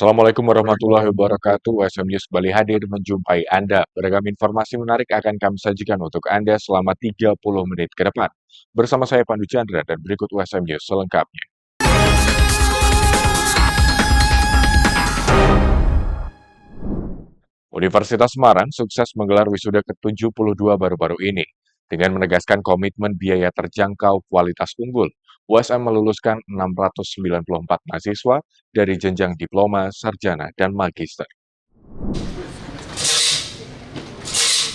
Assalamualaikum warahmatullahi wabarakatuh. USM News kembali hadir menjumpai Anda. Beragam informasi menarik akan kami sajikan untuk Anda selama 30 menit ke depan. Bersama saya Pandu Chandra dan berikut USM News selengkapnya. Universitas Semarang sukses menggelar wisuda ke-72 baru-baru ini. Dengan menegaskan komitmen biaya terjangkau kualitas unggul, USM meluluskan 694 mahasiswa dari jenjang diploma, sarjana, dan magister.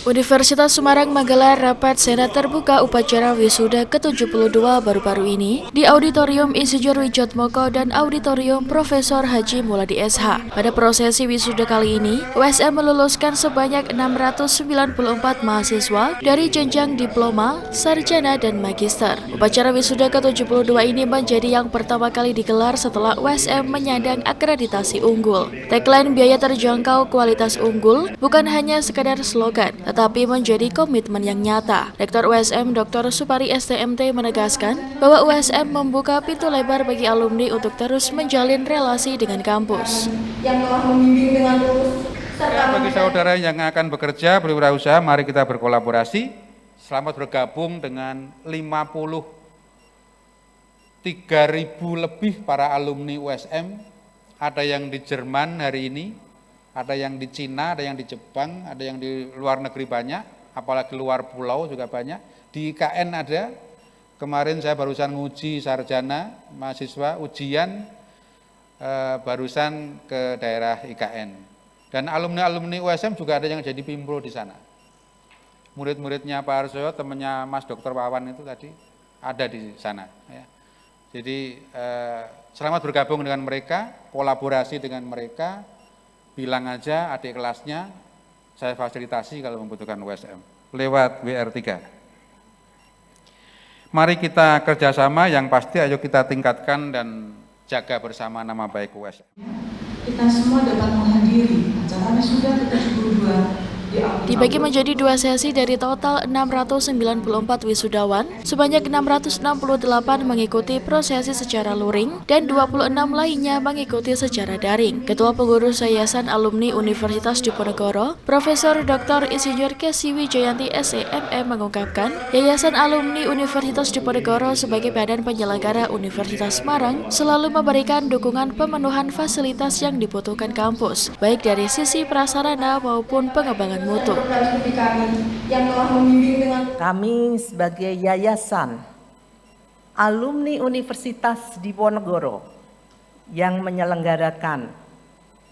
Universitas Semarang menggelar rapat senat terbuka upacara wisuda ke-72 baru-baru ini di Auditorium Insinyur Wijatmoko dan Auditorium Profesor Haji Muladi SH. Pada prosesi wisuda kali ini, USM meluluskan sebanyak 694 mahasiswa dari jenjang diploma, sarjana, dan magister. Upacara wisuda ke-72 ini menjadi yang pertama kali digelar setelah USM menyandang akreditasi unggul. Tagline biaya terjangkau kualitas unggul bukan hanya sekadar slogan, tetapi menjadi komitmen yang nyata. Rektor USM Dr. Supari STMT menegaskan bahwa USM membuka pintu lebar bagi alumni untuk terus menjalin relasi dengan kampus. Yang telah membimbing dengan tulus bagi saudara yang akan bekerja, berwirausaha, mari kita berkolaborasi. Selamat bergabung dengan 53.000 lebih para alumni USM. Ada yang di Jerman hari ini, ada yang di Cina, ada yang di Jepang, ada yang di luar negeri banyak, apalagi luar pulau juga banyak. Di IKN ada, kemarin saya barusan nguji sarjana, mahasiswa, ujian barusan ke daerah IKN. Dan alumni-alumni USM juga ada yang jadi pimpro di sana. Murid-muridnya Pak Arsoyo, temannya Mas Dr. Wawan itu tadi ada di sana. Ya. Jadi selamat bergabung dengan mereka, kolaborasi dengan mereka. Bilang aja adik kelasnya, saya fasilitasi kalau membutuhkan USM, lewat WR3. Mari kita kerjasama, yang pasti ayo kita tingkatkan dan jaga bersama nama baik USM. kita semua dapat menghadiri acara wisuda ke-72 Dibagi menjadi dua sesi dari total 694 wisudawan, sebanyak 668 mengikuti prosesi secara luring dan 26 lainnya mengikuti secara daring. Ketua Pengurus Yayasan Alumni Universitas Diponegoro, Profesor Dr. Insinyur Kesi Wijayanti SEMM mengungkapkan, Yayasan Alumni Universitas Diponegoro sebagai badan penyelenggara Universitas Semarang selalu memberikan dukungan pemenuhan fasilitas yang dibutuhkan kampus, baik dari sisi prasarana maupun pengembangan mutu. Kami sebagai Yayasan Alumni Universitas Diponegoro yang menyelenggarakan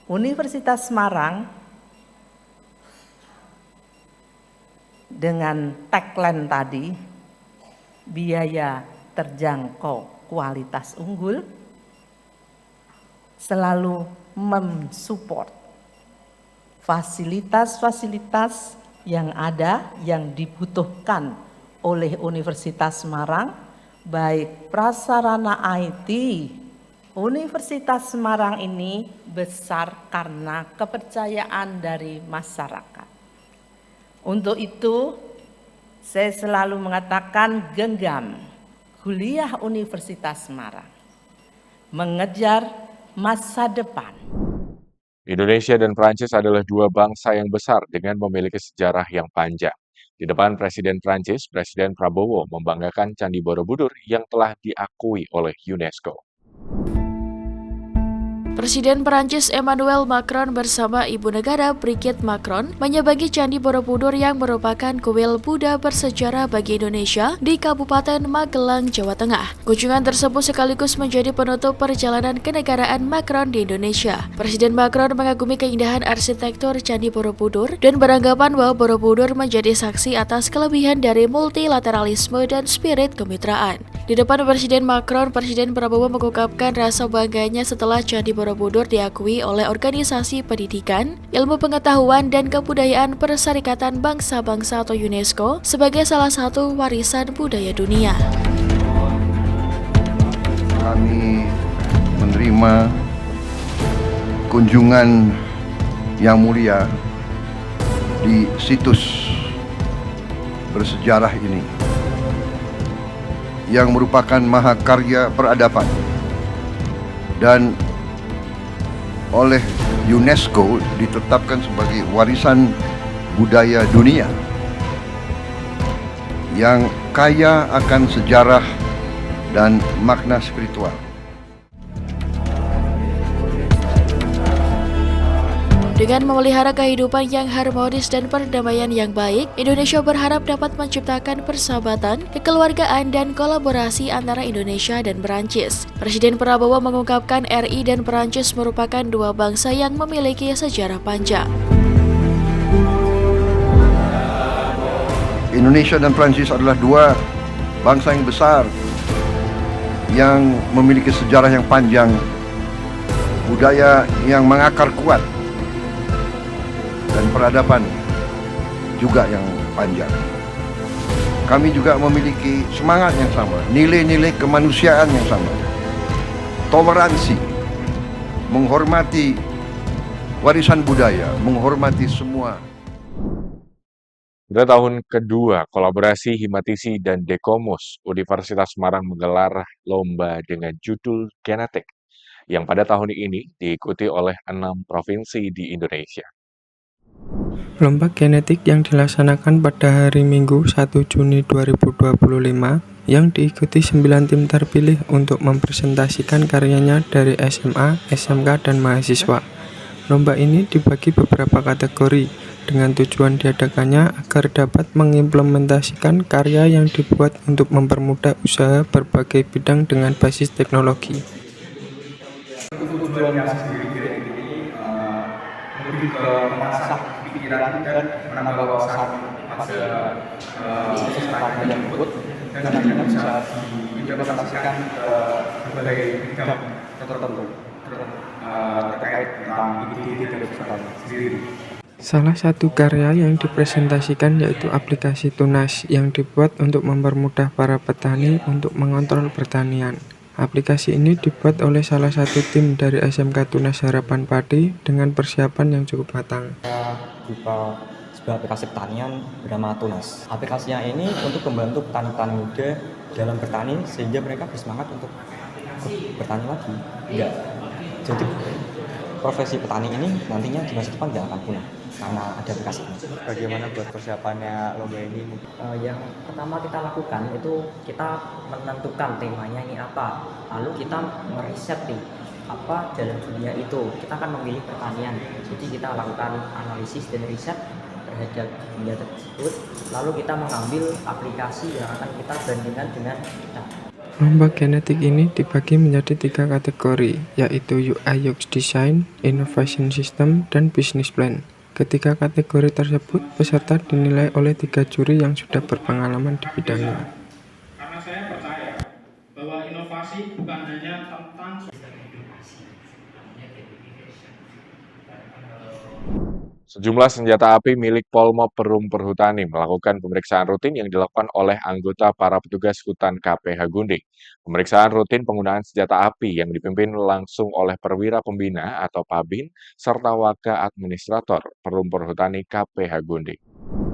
Universitas Semarang dengan tagline tadi, biaya terjangkau kualitas unggul, selalu mensupport fasilitas-fasilitas yang ada, yang dibutuhkan oleh Universitas Semarang, baik prasarana IT. Universitas Semarang ini besar karena kepercayaan dari masyarakat. Untuk itu, saya selalu mengatakan genggam kuliah Universitas Semarang, mengejar masa depan. Indonesia dan Prancis adalah dua bangsa yang besar dengan memiliki sejarah yang panjang. Di depan Presiden Prancis, Presiden Prabowo membanggakan Candi Borobudur yang telah diakui oleh UNESCO. Presiden Perancis Emmanuel Macron bersama Ibu Negara Brigitte Macron menyambangi Candi Borobudur yang merupakan kuil Buddha bersejarah bagi Indonesia di Kabupaten Magelang, Jawa Tengah. Kunjungan tersebut sekaligus menjadi penutup perjalanan kenegaraan Macron di Indonesia. Presiden Macron mengagumi keindahan arsitektur Candi Borobudur dan beranggapan bahwa Borobudur menjadi saksi atas kelebihan dari multilateralisme dan spirit kemitraan. Di depan Presiden Macron, Presiden Prabowo mengungkapkan rasa bangganya setelah Candi Borobudur diakui oleh Organisasi Pendidikan, Ilmu Pengetahuan dan Kebudayaan Perserikatan Bangsa-Bangsa atau UNESCO sebagai salah satu warisan budaya dunia. Kami menerima kunjungan yang mulia di situs bersejarah ini, yang merupakan mahakarya peradaban dan oleh UNESCO ditetapkan sebagai warisan budaya dunia yang kaya akan sejarah dan makna spiritual. Dengan memelihara kehidupan yang harmonis dan perdamaian yang baik, Indonesia berharap dapat menciptakan persahabatan, kekeluargaan, dan kolaborasi antara Indonesia dan Perancis. Presiden Prabowo mengungkapkan RI dan Perancis merupakan dua bangsa yang memiliki sejarah panjang. Indonesia dan Prancis adalah dua bangsa yang besar yang memiliki sejarah yang panjang, budaya yang mengakar kuat, dan peradaban juga yang panjang. Kami juga memiliki semangat yang sama, nilai-nilai kemanusiaan yang sama, toleransi, menghormati warisan budaya, menghormati semua. Pada tahun kedua, kolaborasi Himatisi dan Dekomus, Universitas Semarang menggelar lomba dengan judul Genetik, yang pada tahun ini diikuti oleh 6 provinsi di Indonesia. Lomba genetik yang dilaksanakan pada hari Minggu 1 Juni 2025 yang diikuti 9 tim terpilih untuk mempresentasikan karyanya dari SMA, SMK, dan mahasiswa. Lomba ini dibagi beberapa kategori dengan tujuan diadakannya agar dapat mengimplementasikan karya yang dibuat untuk mempermudah usaha berbagai bidang dengan basis teknologi. Tujuannya sendiri ini lebih ke mengasah pikiran dan menambah wawasan pada sistem yang tersebut dan akhirnya bisa diimplementasikan ke berbagai bidang tertentu terkait tentang ide-ide dari peserta sendiri. Salah satu karya yang dipresentasikan yaitu aplikasi Tunas yang dibuat untuk mempermudah para petani untuk mengontrol pertanian. Aplikasi ini dibuat oleh salah satu tim dari SMK Tunas Harapan Padi dengan persiapan yang cukup matang. Berupa sebuah aplikasi pertanian bernama Tunas. Aplikasinya ini untuk membantu petani-petani muda dalam bertani sehingga mereka bersemangat untuk bertani lagi. Enggak. Jadi profesi petani ini nantinya di masa depan tidak akan punah karena ada aplikasi ini. Bagaimana buat persiapannya lomba ini? Yang pertama kita lakukan itu kita menentukan temanya ini apa, lalu kita meriset nih apa dalam dunia itu. Kita akan memilih pertanian, jadi kita lakukan analisis dan riset terhadap dunia tersebut, lalu kita mengambil aplikasi yang akan kita bandingkan dengan kita. Lomba genetik ini dibagi menjadi 3 kategori, yaitu UI UX Design, Innovation System, dan Business Plan. Ketiga kategori tersebut peserta dinilai oleh 3 juri yang sudah berpengalaman di bidangnya. Karena saya percaya bahwa inovasi bukan hanya tentang Sejumlah senjata api milik Polmop Perum Perhutani melakukan pemeriksaan rutin yang dilakukan oleh anggota para petugas hutan KPH Gunding. Pemeriksaan rutin penggunaan senjata api yang dipimpin langsung oleh perwira pembina atau Pabin serta Waka Administrator Perum Perhutani KPH Gunding.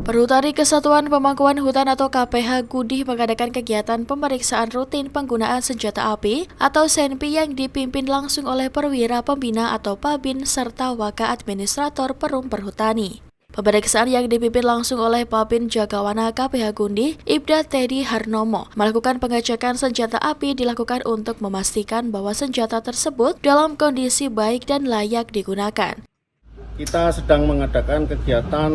Perhutani Kesatuan Pemangkuan Hutan atau KPH Gunding mengadakan kegiatan pemeriksaan rutin penggunaan senjata api atau SENPI yang dipimpin langsung oleh perwira pembina atau Pabin serta Waka Administrator Perum Perhutani. Pemeriksaan yang dipimpin langsung oleh Pabin Jagawana KPH Gunding, Ibda Teddy Harnomo, melakukan pengecekan senjata api dilakukan untuk memastikan bahwa senjata tersebut dalam kondisi baik dan layak digunakan. Kita sedang mengadakan kegiatan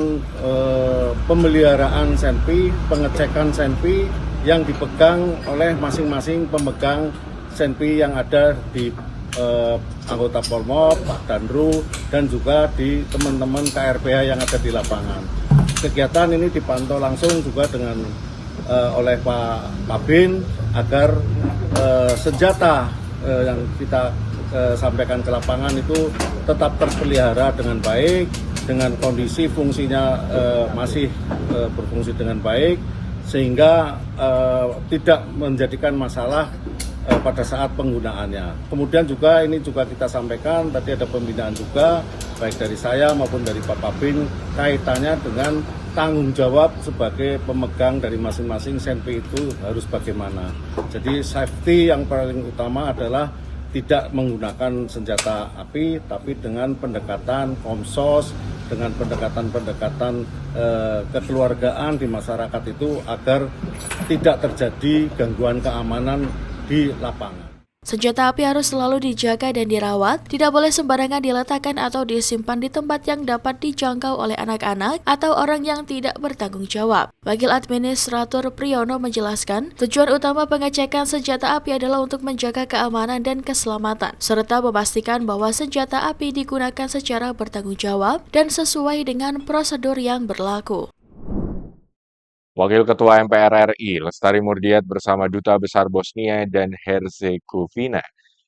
pemeliharaan SENPI, pengecekan SENPI yang dipegang oleh masing-masing pemegang SENPI yang ada di anggota Polmop, Pak Danru, dan juga di teman-teman KRPH yang ada di lapangan. Kegiatan ini dipantau langsung juga dengan oleh Pak Kabin agar senjata yang kita sampaikan ke lapangan itu tetap terpelihara dengan baik, dengan kondisi fungsinya masih berfungsi dengan baik, sehingga tidak menjadikan masalah pada saat penggunaannya. Kemudian juga ini juga kita sampaikan, tadi ada pembinaan juga, baik dari saya maupun dari Pak Pabin, kaitannya dengan tanggung jawab sebagai pemegang dari masing-masing SENPI itu harus bagaimana. Jadi safety yang paling utama adalah tidak menggunakan senjata api, tapi dengan pendekatan komsos, dengan pendekatan-pendekatan kekeluargaan di masyarakat itu agar tidak terjadi gangguan keamanan di lapangan. Senjata api harus selalu dijaga dan dirawat, tidak boleh sembarangan diletakkan atau disimpan di tempat yang dapat dijangkau oleh anak-anak atau orang yang tidak bertanggung jawab. Wakil Administrator Priyono menjelaskan, tujuan utama pengecekan senjata api adalah untuk menjaga keamanan dan keselamatan, serta memastikan bahwa senjata api digunakan secara bertanggung jawab dan sesuai dengan prosedur yang berlaku. Wakil Ketua MPR RI, Lestari Murdiat bersama Duta Besar Bosnia dan Herzegovina,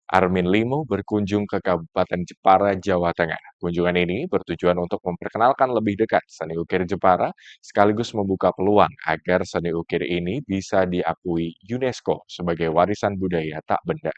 Armin Limo berkunjung ke Kabupaten Jepara, Jawa Tengah. Kunjungan ini bertujuan untuk memperkenalkan lebih dekat seni ukir Jepara, sekaligus membuka peluang agar seni ukir ini bisa diakui UNESCO sebagai warisan budaya tak benda.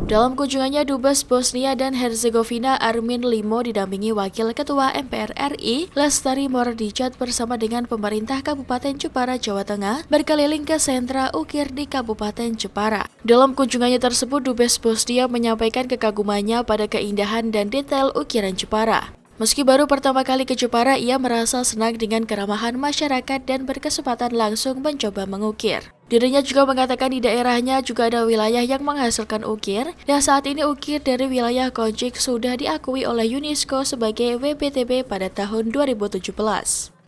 Dalam kunjungannya, Dubes Bosnia dan Herzegovina Armin Limo didampingi Wakil Ketua MPR RI Lestari Murdiat bersama dengan pemerintah Kabupaten Jepara, Jawa Tengah berkeliling ke sentra ukir di Kabupaten Jepara. Dalam kunjungannya tersebut, Dubes Bosnia menyampaikan kekagumannya pada keindahan dan detail ukiran Jepara. Meski baru pertama kali ke Jepara, ia merasa senang dengan keramahan masyarakat dan berkesempatan langsung mencoba mengukir. Dirinya juga mengatakan di daerahnya juga ada wilayah yang menghasilkan ukir, dan saat ini ukir dari wilayah Konjic sudah diakui oleh UNESCO sebagai WBTB pada tahun 2017.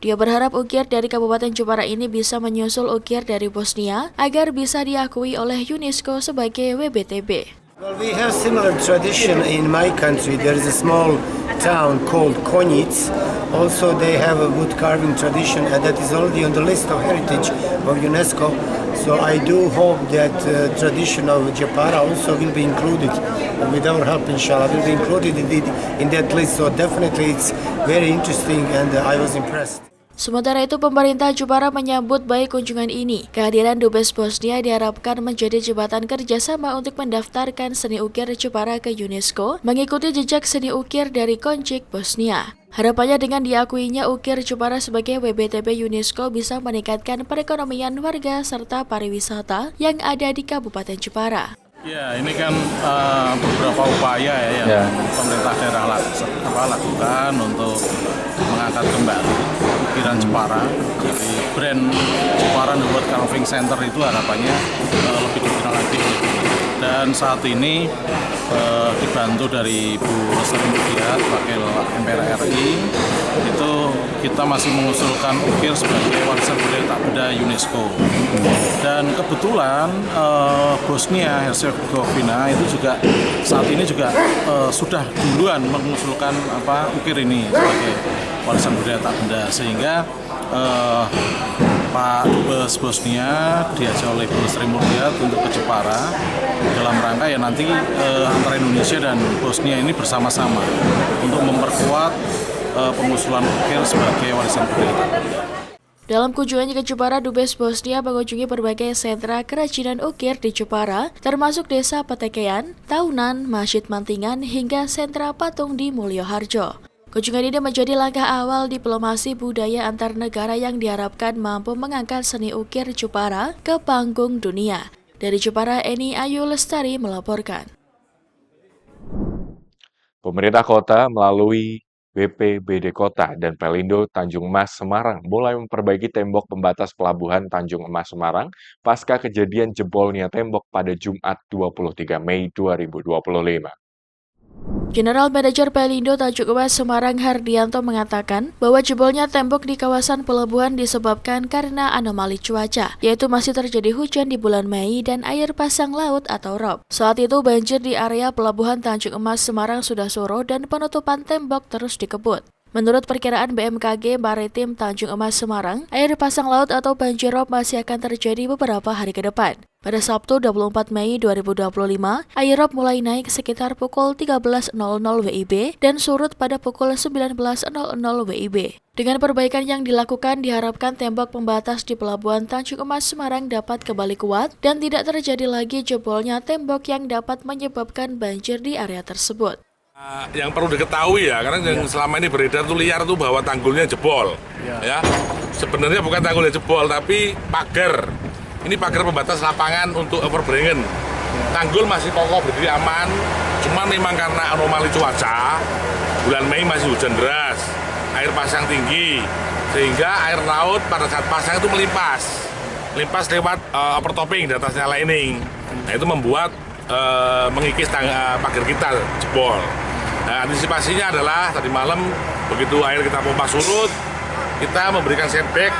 Dia berharap ukir dari Kabupaten Jepara ini bisa menyusul ukir dari Bosnia agar bisa diakui oleh UNESCO sebagai WBTB. Well, we have similar tradition in my country. There is a small town called Konjic. Also, they have a wood carving tradition, and that is already on the list of heritage of UNESCO. So I do hope that tradition of Jepara also will be included with our help, inshallah, will be included in that list. So definitely it's very interesting, and I was impressed. Sementara itu, pemerintah Jepara menyambut baik kunjungan ini. Kehadiran Dubes Bosnia diharapkan menjadi jembatan kerjasama untuk mendaftarkan seni ukir Jepara ke UNESCO, mengikuti jejak seni ukir dari Konjic, Bosnia. Harapannya dengan diakuinya ukir Jepara sebagai WBTB UNESCO bisa meningkatkan perekonomian warga serta pariwisata yang ada di Kabupaten Jepara. Ya, ini kan beberapa upaya yang pemerintah daerah lakukan untuk mengangkat kembali ukiran Jepara. Jadi brand Jepara The Wood Carving Center itu harapannya lebih dikenal lagi. Dan saat ini dibantu dari Bu Lestari Murdiat, Wakil MPR RI, itu kita masih mengusulkan ukir sebagai warisan budaya tak benda UNESCO. Dan kebetulan Bosnia Herzegovina itu juga saat ini juga sudah duluan mengusulkan ukir ini sebagai warisan budaya tak benda, sehingga Pak Dubes Bosnia diajak oleh Bu Lestari Murdiat untuk ke Jepara dalam rangka ya nanti antara Indonesia dan Bosnia ini bersama-sama untuk memperkuat pengusulan ukir sebagai warisan budaya tak benda. Dalam kunjungannya ke Jepara, Dubes Bosnia mengunjungi berbagai sentra kerajinan ukir di Jepara, termasuk Desa Petekean, Taunan, Masjid Mantingan, hingga sentra patung di Mulyoharjo. Kunjungan ini menjadi langkah awal diplomasi budaya antar negara yang diharapkan mampu mengangkat seni ukir Jepara ke panggung dunia. Dari Jepara, Eni Ayu Lestari melaporkan. Pemerintah kota melalui BPBD Kota dan Pelindo Tanjung Mas Semarang mulai memperbaiki tembok pembatas pelabuhan Tanjung Mas Semarang pasca kejadian jebolnya tembok pada Jumat 23 Mei 2025. General Manager Pelindo Tanjung Mas Semarang Hardianto mengatakan bahwa jebolnya tembok di kawasan pelabuhan disebabkan karena anomali cuaca, yaitu masih terjadi hujan di bulan Mei dan air pasang laut atau rob. Saat itu banjir di area pelabuhan Tanjung Mas Semarang sudah surut dan penutupan tembok terus dikebut. Menurut perkiraan BMKG Maritim Tanjung Mas Semarang, air pasang laut atau banjir rob masih akan terjadi beberapa hari ke depan. Pada Sabtu 24 Mei 2025, air rob mulai naik sekitar pukul 13.00 WIB dan surut pada pukul 19.00 WIB. Dengan perbaikan yang dilakukan, diharapkan tembok pembatas di pelabuhan Tanjung Mas Semarang dapat kembali kuat dan tidak terjadi lagi jebolnya tembok yang dapat menyebabkan banjir di area tersebut. Yang perlu diketahui ya, karena yang selama ini beredar tuh liar tuh bahwa tanggulnya jebol. Ya, sebenarnya bukan tanggulnya jebol, tapi pagar. Ini pagar pembatas lapangan untuk overbringen. Tanggul masih kokoh berdiri aman, cuma memang karena anomali cuaca, bulan Mei masih hujan deras, air pasang tinggi, sehingga air laut pada saat pasang itu melimpas lewat overtopping di atasnya lining. Nah itu membuat mengikis pagar kita jebol. Nah, antisipasinya adalah tadi malam begitu air kita pompa surut, kita memberikan sandbag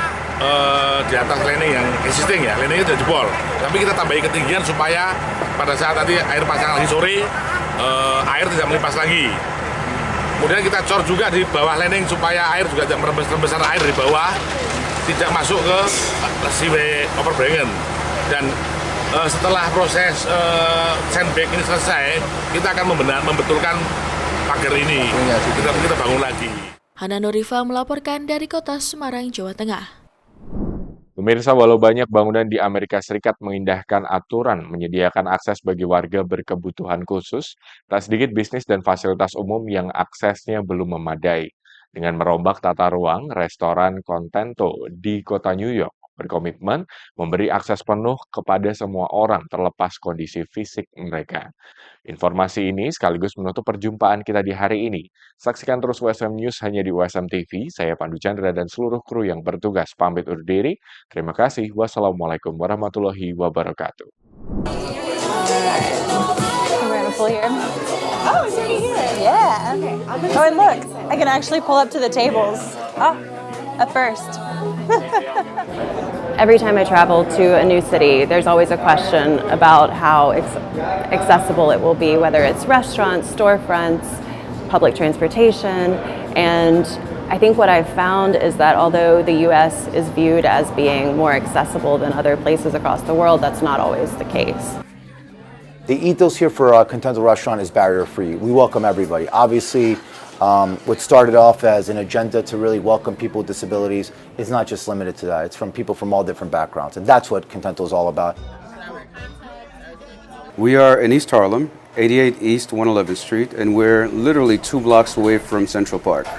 di atas lining yang existing ya, liningnya sudah jebol. Tapi kita tambahi ketinggian supaya pada saat tadi air pasang lagi sore, air tidak melimpas lagi. Kemudian kita cor juga di bawah lining supaya air juga tidak membesar air di bawah, tidak masuk ke seaway overburden. Dan setelah proses sandbag ini selesai, kita akan membetulkan pagar ini. Kita bangun lagi. Hana Nurifa melaporkan dari kota Semarang, Jawa Tengah. Pemirsa, walau banyak bangunan di Amerika Serikat mengindahkan aturan menyediakan akses bagi warga berkebutuhan khusus, tak sedikit bisnis dan fasilitas umum yang aksesnya belum memadai. Dengan merombak tata ruang, restoran Contento di kota New York berkomitmen memberi akses penuh kepada semua orang terlepas kondisi fisik mereka. Informasi ini sekaligus menutup perjumpaan kita di hari ini. Saksikan terus USM News hanya di USM TV. Saya Pandu Chandra dan seluruh kru yang bertugas pamit undur diri. Terima kasih. Wassalamualaikum warahmatullahi wabarakatuh. Oh, it's already here. Yeah. Okay. Oh, and look, I can actually pull up to the tables. Oh, a first. Every time I travel to a new city, there's always a question about how accessible it will be, whether it's restaurants, storefronts, public transportation. And I think what I've found is that although the US is viewed as being more accessible than other places across the world, that's not always the case. The ethos here for Contento Restaurant is barrier-free. We welcome everybody. Obviously, what started off as an agenda to really welcome people with disabilities is not just limited to that. It's from people from all different backgrounds, and that's what Contento is all about. We are in East Harlem, 88 East 111th Street, and we're literally 2 blocks away from Central Park.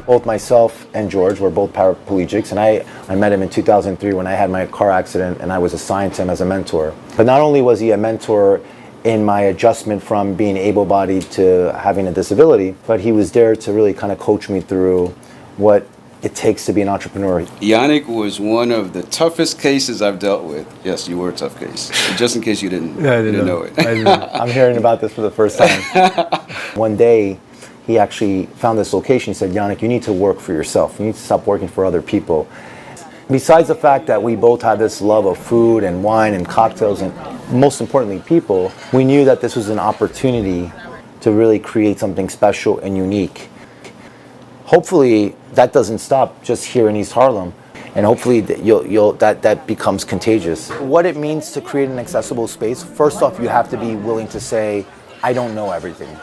Both myself and George were both paraplegics, and I met him in 2003 when I had my car accident, and I was assigned to him as a mentor. But not only was he a mentor in my adjustment from being able-bodied to having a disability, but he was there to really kind of coach me through what it takes to be an entrepreneur. Yannick was one of the toughest cases I've dealt with. Yes, you were a tough case. Just in case you didn't know it. I'm hearing about this for the first time. One day, he actually found this location. He said, Yannick, you need to work for yourself. You need to stop working for other people. Besides the fact that we both had this love of food and wine and cocktails and most importantly people, we knew that this was an opportunity to really create something special and unique. Hopefully that doesn't stop just here in East Harlem, and hopefully that becomes contagious. What it means to create an accessible space, first off, you have to be willing to say, I don't know everything,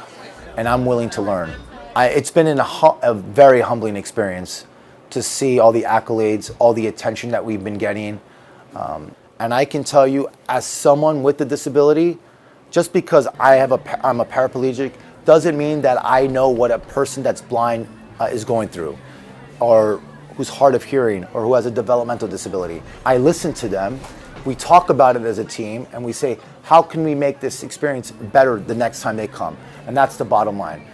and I'm willing to learn. It's been a very humbling experience to see all the accolades, all the attention that we've been getting. And I can tell you, as someone with a disability, just because I'm a paraplegic doesn't mean that I know what a person that's blind is going through, or who's hard of hearing, or who has a developmental disability. I listen to them, we talk about it as a team, and we say, how can we make this experience better the next time they come? And that's the bottom line.